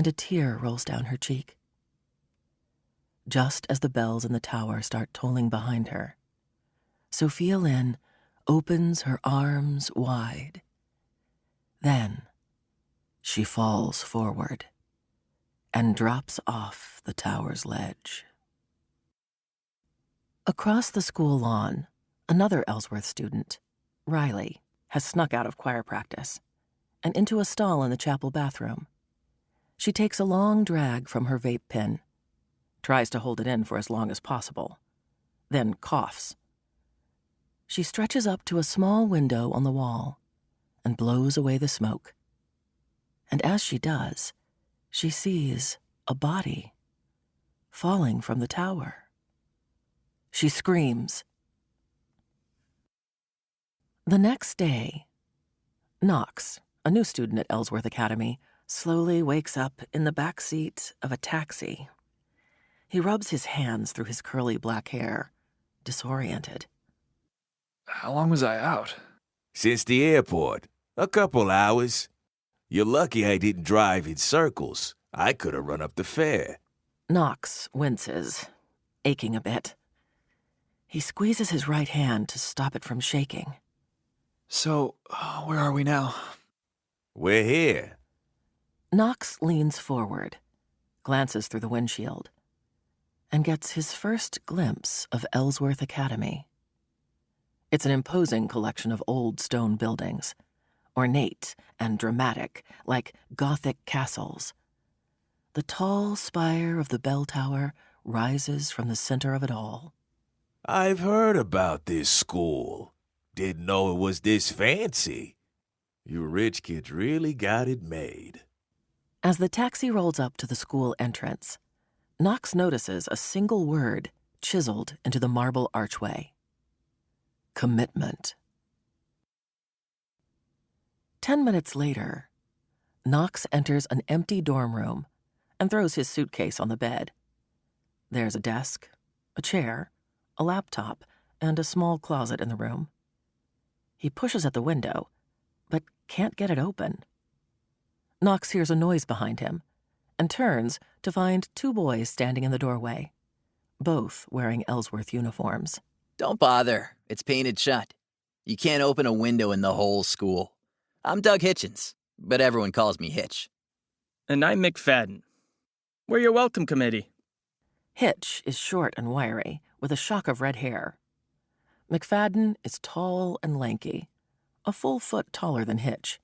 and a tear rolls down her cheek. Just as the bells in the tower start tolling behind her, Sophia Lynn opens her arms wide. Then she falls forward and drops off the tower's ledge. Across the school lawn, another Ellsworth student, Riley, has snuck out of choir practice and into a stall in the chapel bathroom. She takes a long drag from her vape pen, tries to hold it in for as long as possible, then coughs. She stretches up to a small window on the wall and blows away the smoke. And as she does, she sees a body falling from the tower. She screams. The next day, Knox, a new student at Ellsworth Academy, slowly wakes up in the back seat of a taxi. He rubs his hands through his curly black hair, disoriented. How long was I out? Since the airport. A couple hours. You're lucky I didn't drive in circles. I could have run up the fare. Knox winces, aching a bit. He squeezes his right hand to stop it from shaking. So, where are we now? We're here. Knox leans forward, glances through the windshield, and gets his first glimpse of Ellsworth Academy. It's an imposing collection of old stone buildings, ornate and dramatic, like Gothic castles. The tall spire of the bell tower rises from the center of it all. I've heard about this school. Didn't know it was this fancy. You rich kids really got it made. As the taxi rolls up to the school entrance, Knox notices a single word chiseled into the marble archway. Commitment. 10 minutes later, Knox enters an empty dorm room and throws his suitcase on the bed. There's a desk, a chair, a laptop, and a small closet in the room. He pushes at the window, but can't get it open. Knox hears a noise behind him and turns to find two boys standing in the doorway, both wearing Ellsworth uniforms. Don't bother. It's painted shut. You can't open a window in the whole school. I'm Doug Hitchens, but everyone calls me Hitch. And I'm McFadden. We're your welcome committee. Hitch is short and wiry, with a shock of red hair. McFadden is tall and lanky, a full foot taller than Hitch.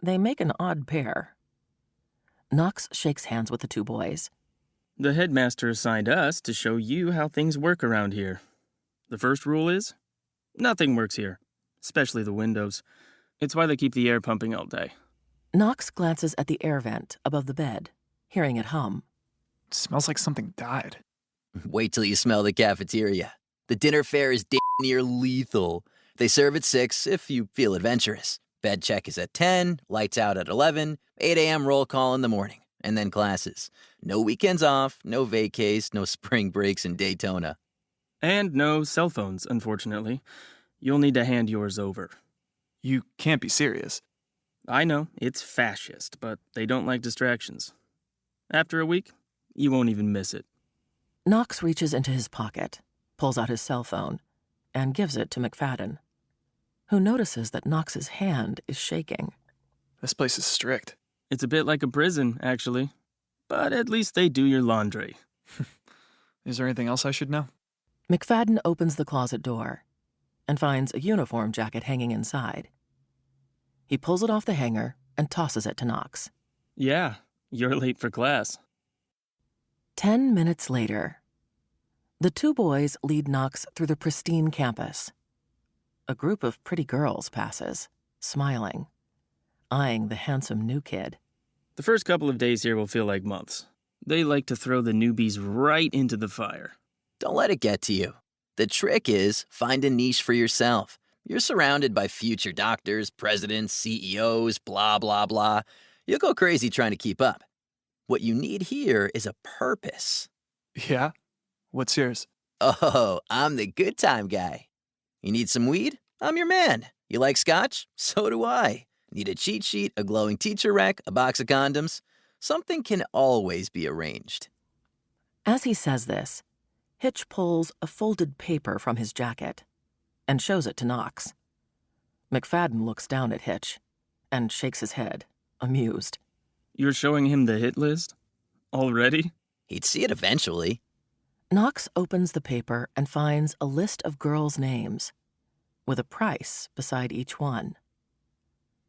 They make an odd pair. Knox shakes hands with the two boys. The headmaster assigned us to show you how things work around here. The first rule is, nothing works here, especially the windows. It's why they keep the air pumping all day. Knox glances at the air vent above the bed, hearing it hum. It smells like something died. Wait till you smell the cafeteria. The dinner fare is damn near lethal. They serve at 6 if you feel adventurous. Bed check is at 10, lights out at 11, 8 a.m. roll call in the morning, and then classes. No weekends off, no vacays, no spring breaks in Daytona. And no cell phones, unfortunately. You'll need to hand yours over. You can't be serious. I know, it's fascist, but they don't like distractions. After a week, you won't even miss it. Knox reaches into his pocket, pulls out his cell phone, and gives it to McFadden, who notices that Knox's hand is shaking. This place is strict. It's a bit like a prison, actually. But at least they do your laundry. Is there anything else I should know? McFadden opens the closet door and finds a uniform jacket hanging inside. He pulls it off the hanger and tosses it to Knox. Yeah, you're late for class. 10 minutes later, the two boys lead Knox through the pristine campus. A group of pretty girls passes, smiling, eyeing the handsome new kid. The first couple of days here will feel like months. They like to throw the newbies right into the fire. Don't let it get to you. The trick is find a niche for yourself. You're surrounded by future doctors, presidents, CEOs, blah, blah, blah. You'll go crazy trying to keep up. What you need here is a purpose. Yeah? What's yours? Oh, I'm the good time guy. You need some weed? I'm your man. You like scotch? So do I. Need a cheat sheet, a glowing teacher rack, a box of condoms? Something can always be arranged. As he says this, Hitch pulls a folded paper from his jacket and shows it to Knox. McFadden looks down at Hitch and shakes his head, amused. You're showing him the hit list? Already? He'd see it eventually. Knox opens the paper and finds a list of girls' names, with a price beside each one.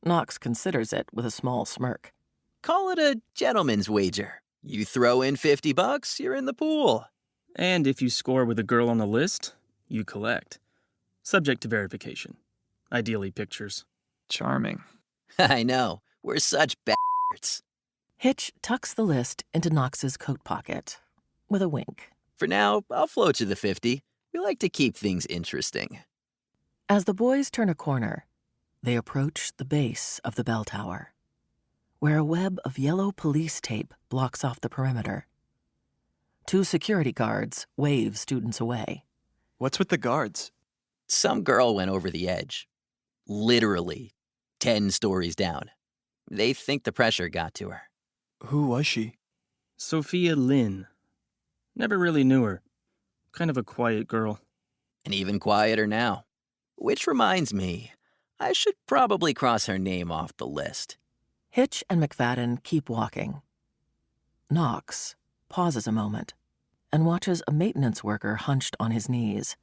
Knox considers it with a small smirk. Call it a gentleman's wager. You throw in $50, you're in the pool. And if you score with a girl on the list, you collect. Subject to verification. Ideally pictures. Charming. I know, we're such bastards. Hitch tucks the list into Knox's coat pocket, with a wink. For now, I'll float you the 50. We like to keep things interesting. As the boys turn a corner, they approach the base of the bell tower, where a web of yellow police tape blocks off the perimeter. 2 security guards wave students away. What's with the guards? Some girl went over the edge. Literally 10 stories down. They think the pressure got to her. Who was she? Sophia Lynn. Never really knew her. Kind of a quiet girl. And even quieter now. Which reminds me, I should probably cross her name off the list. Hitch and McFadden keep walking. Knox pauses a moment and watches a maintenance worker hunched on his knees,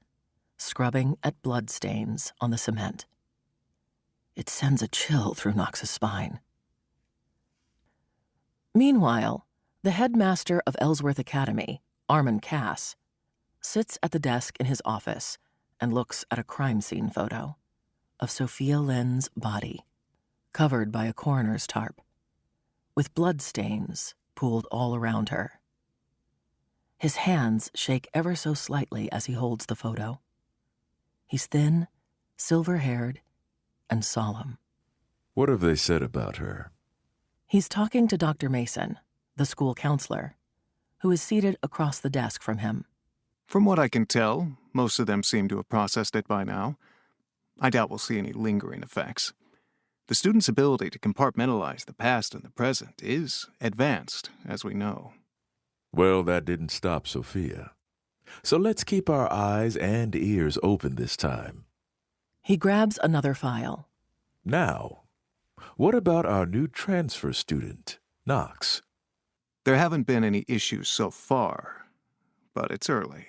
scrubbing at bloodstains on the cement. It sends a chill through Knox's spine. Meanwhile, the headmaster of Ellsworth Academy, Armin Cass, sits at the desk in his office and looks at a crime scene photo of Sophia Lynn's body, covered by a coroner's tarp, with bloodstains pooled all around her. His hands shake ever so slightly as he holds the photo. He's thin, silver-haired, and solemn. What have they said about her? He's talking to Dr. Mason, the school counselor, who is seated across the desk from him. From what I can tell, most of them seem to have processed it by now. I doubt we'll see any lingering effects. The student's ability to compartmentalize the past and the present is advanced, as we know. Well, that didn't stop Sophia. So let's keep our eyes and ears open this time. He grabs another file. Now, what about our new transfer student, Knox? There haven't been any issues so far, but it's early.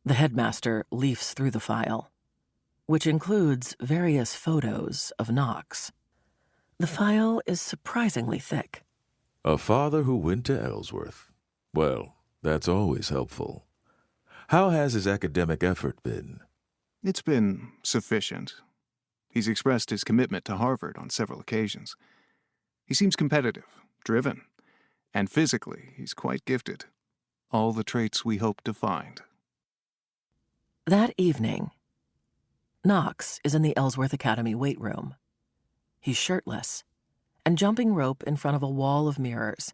The headmaster leafs through the file, which includes various photos of Knox. The file is surprisingly thick. A father who went to Ellsworth. Well, that's always helpful. How has his academic effort been? It's been sufficient. He's expressed his commitment to Harvard on several occasions. He seems competitive, driven, and physically he's quite gifted. All the traits we hope to find. That evening, Knox is in the Ellsworth Academy weight room. He's shirtless and jumping rope in front of a wall of mirrors.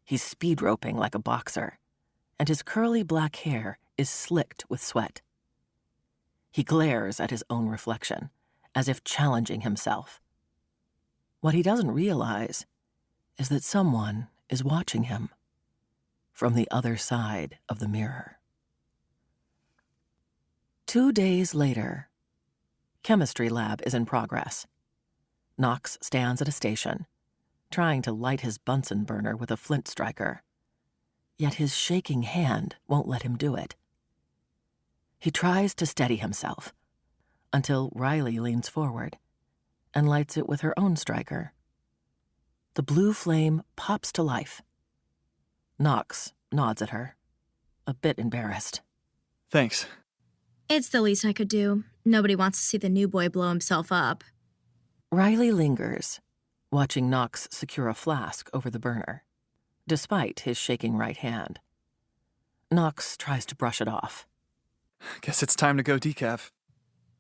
He's speed roping like a boxer, and his curly black hair is slicked with sweat. He glares at his own reflection, as if challenging himself. What he doesn't realize is that someone is watching him from the other side of the mirror. 2 days later, chemistry lab is in progress. Knox stands at a station, trying to light his Bunsen burner with a flint striker. Yet his shaking hand won't let him do it. He tries to steady himself until Riley leans forward and lights it with her own striker. The blue flame pops to life. Knox nods at her, a bit embarrassed. Thanks. It's the least I could do. Nobody wants to see the new boy blow himself up. Riley lingers, watching Knox secure a flask over the burner, despite his shaking right hand. Knox tries to brush it off. Guess it's time to go decaf.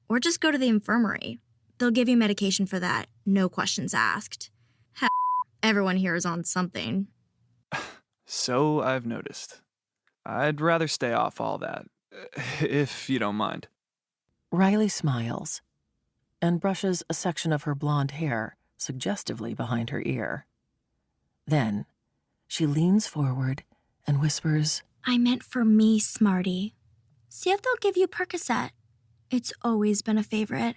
Or just go to the infirmary. They'll give you medication for that, no questions asked. Hell, everyone here is on something. So I've noticed. I'd rather stay off all that, if you don't mind. Riley smiles and brushes a section of her blonde hair suggestively behind her ear. Then She leans forward and whispers, I meant for me, Smarty. See if they'll give you Percocet. It's always been a favorite.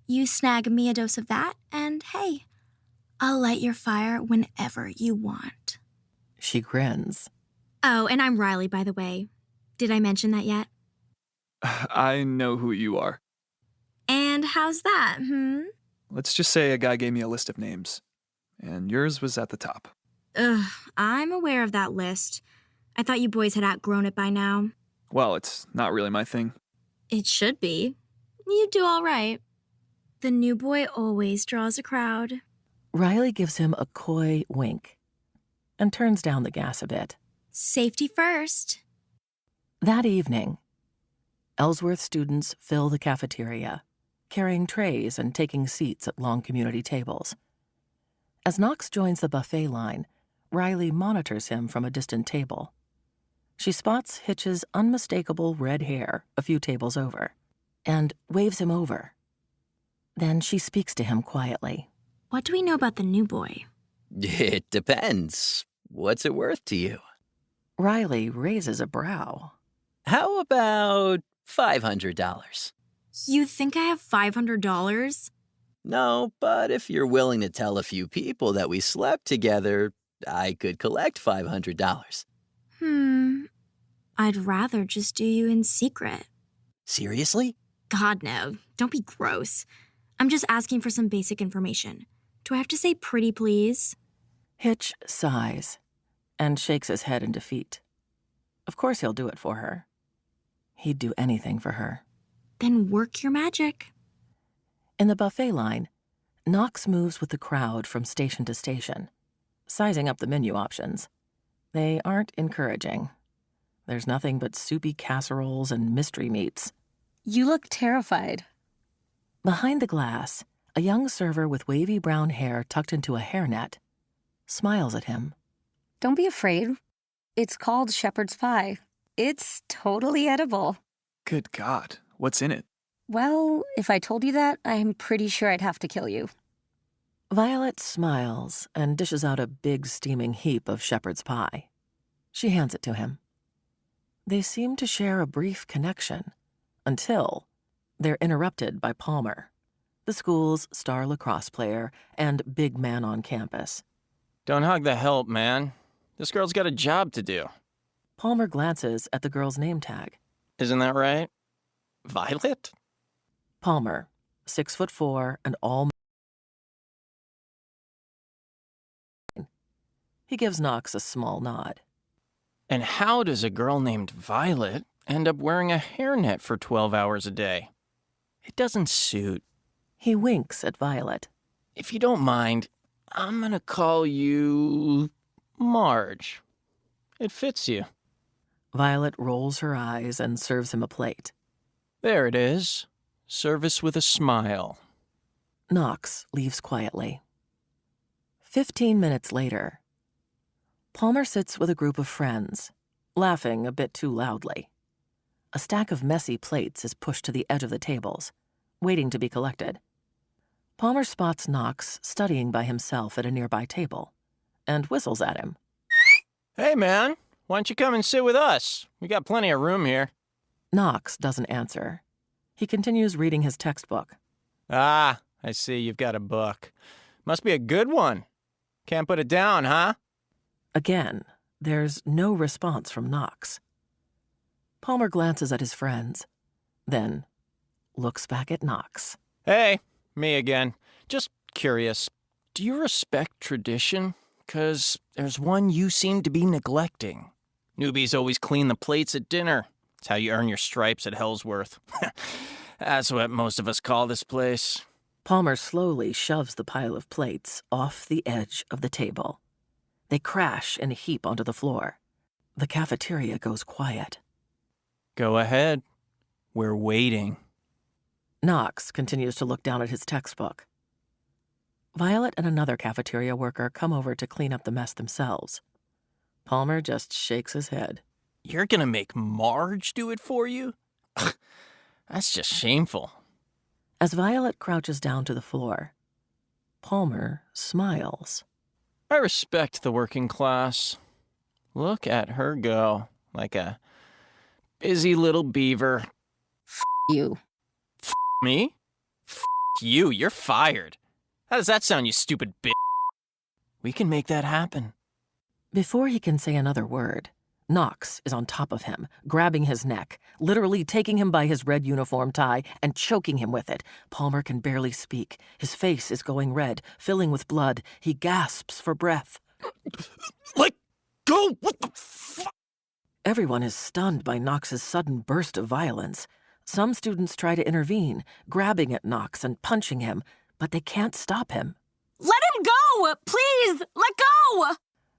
You snag me a dose of that, and hey, I'll light your fire whenever you want. She grins. Oh, and I'm Riley, by the way. Did I mention that yet? I know who you are. And how's that, Let's just say a guy gave me a list of names, and yours was at the top. Ugh, I'm aware of that list. I thought you boys had outgrown it by now. Well, it's not really my thing. It should be. You do all right. The new boy always draws a crowd. Riley gives him a coy wink and turns down the gas a bit. Safety first. That evening, Ellsworth students fill the cafeteria, carrying trays and taking seats at long community tables. As Knox joins the buffet line, Riley monitors him from a distant table. She spots Hitch's unmistakable red hair a few tables over and waves him over. Then she speaks to him quietly. What do we know about the new boy? It depends. What's it worth to you? Riley raises a brow. How about $500? You think I have $500? No, but if you're willing to tell a few people that we slept together, I could collect $500. I'd rather just do you in secret. Seriously? God, no. Don't be gross. I'm just asking for some basic information. Do I have to say pretty please? Hitch sighs and shakes his head in defeat. Of course he'll do it for her. He'd do anything for her. Then work your magic. In the buffet line, Knox moves with the crowd from station to station, sizing up the menu options. They aren't encouraging. There's nothing but soupy casseroles and mystery meats. You look terrified. Behind the glass, a young server with wavy brown hair tucked into a hairnet smiles at him. Don't be afraid. It's called shepherd's pie. It's totally edible. Good God, what's in it? Well, if I told you that, I'm pretty sure I'd have to kill you. Violet smiles and dishes out a big steaming heap of shepherd's pie. She hands it to him. They seem to share a brief connection until they're interrupted by Palmer, the school's star lacrosse player and big man on campus. Don't hug the help, man. This girl's got a job to do. Palmer glances at the girl's name tag. Isn't that right? Violet? Palmer, 6'4" and all. He gives Knox a small nod. And how does a girl named Violet end up wearing a hairnet for 12 hours a day? It doesn't suit. He winks at Violet. If you don't mind, I'm gonna call you Marge. It fits you. Violet rolls her eyes and serves him a plate. There it is. Service with a smile. Knox leaves quietly. 15 minutes later, Palmer sits with a group of friends, laughing a bit too loudly. A stack of messy plates is pushed to the edge of the tables, waiting to be collected. Palmer spots Knox studying by himself at a nearby table and whistles at him. Hey, man. Why don't you come and sit with us? We got plenty of room here. Knox doesn't answer. He continues reading his textbook. Ah, I see you've got a book. Must be a good one. Can't put it down, huh? Again, there's no response from Knox. Palmer glances at his friends, then looks back at Knox. Hey, me again. Just curious, do you respect tradition? 'Cause there's one you seem to be neglecting. Newbies always clean the plates at dinner. It's how you earn your stripes at Hellsworth. That's what most of us call this place. Palmer slowly shoves the pile of plates off the edge of the table. They crash in a heap onto the floor. The cafeteria goes quiet. Go ahead. We're waiting. Knox continues to look down at his textbook. Violet and another cafeteria worker come over to clean up the mess themselves. Palmer just shakes his head. You're gonna make Marge do it for you? That's just shameful. As Violet crouches down to the floor, Palmer smiles. I respect the working class. Look at her go, like a busy little beaver. You. Me? You, you're fired. How does that sound, you stupid bitch? We can make that happen. Before he can say another word, Knox is on top of him, grabbing his neck, literally taking him by his red uniform tie and choking him with it. Palmer can barely speak. His face is going red, filling with blood. He gasps for breath. Let go! What the fuck? Everyone is stunned by Knox's sudden burst of violence. Some students try to intervene, grabbing at Knox and punching him, but they can't stop him. Let him go! Please! Let go!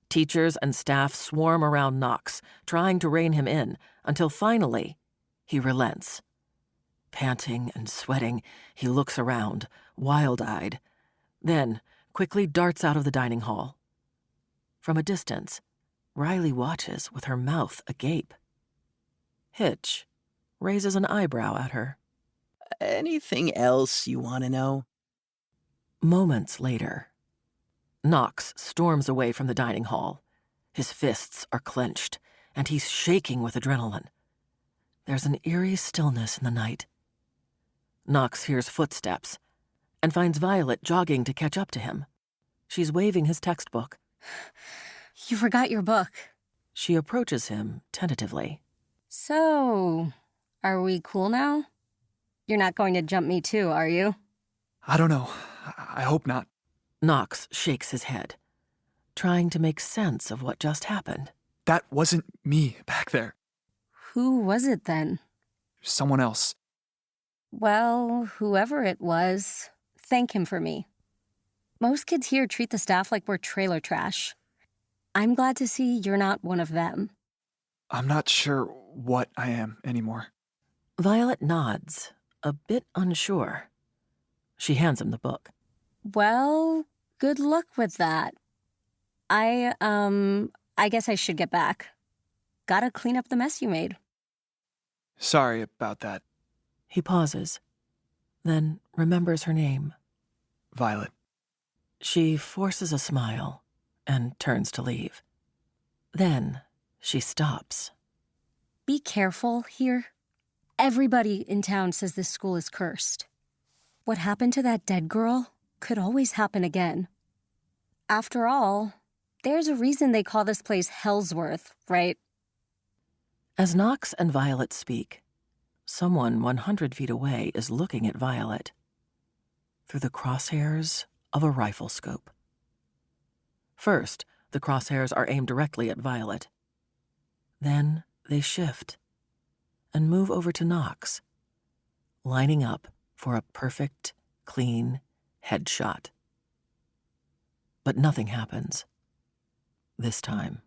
Teachers and staff swarm around Knox, trying to rein him in, until finally, he relents. Panting and sweating, he looks around, wild-eyed, then quickly darts out of the dining hall. From a distance, Riley watches with her mouth agape. Hitch raises an eyebrow at her. Anything else you want to know? Moments later, Knox storms away from the dining hall. His fists are clenched, and he's shaking with adrenaline. There's an eerie stillness in the night. Knox hears footsteps and finds Violet jogging to catch up to him. She's waving his textbook. You forgot your book. She approaches him tentatively. So, are we cool now? You're not going to jump me too, are you? I don't know. I hope not. Knox shakes his head, trying to make sense of what just happened. That wasn't me back there. Who was it then? Someone else. Well, whoever it was, thank him for me. Most kids here treat the staff like we're trailer trash. I'm glad to see you're not one of them. I'm not sure what I am anymore. Violet nods, a bit unsure. She hands him the book. Well, good luck with that. I guess I should get back. Gotta clean up the mess you made. Sorry about that, He pauses, then remembers her name. Violet. She forces a smile and turns to leave. Then she stops. Be careful here. Everybody in town says this school is cursed. What happened to that dead girl could always happen again. After all, there's a reason they call this place Hellsworth, right? As Knox and Violet speak, someone 100 feet away is looking at Violet through the crosshairs of a rifle scope. First, the crosshairs are aimed directly at Violet. Then they shift and move over to Knox, lining up for a perfect, clean headshot. But nothing happens. This time.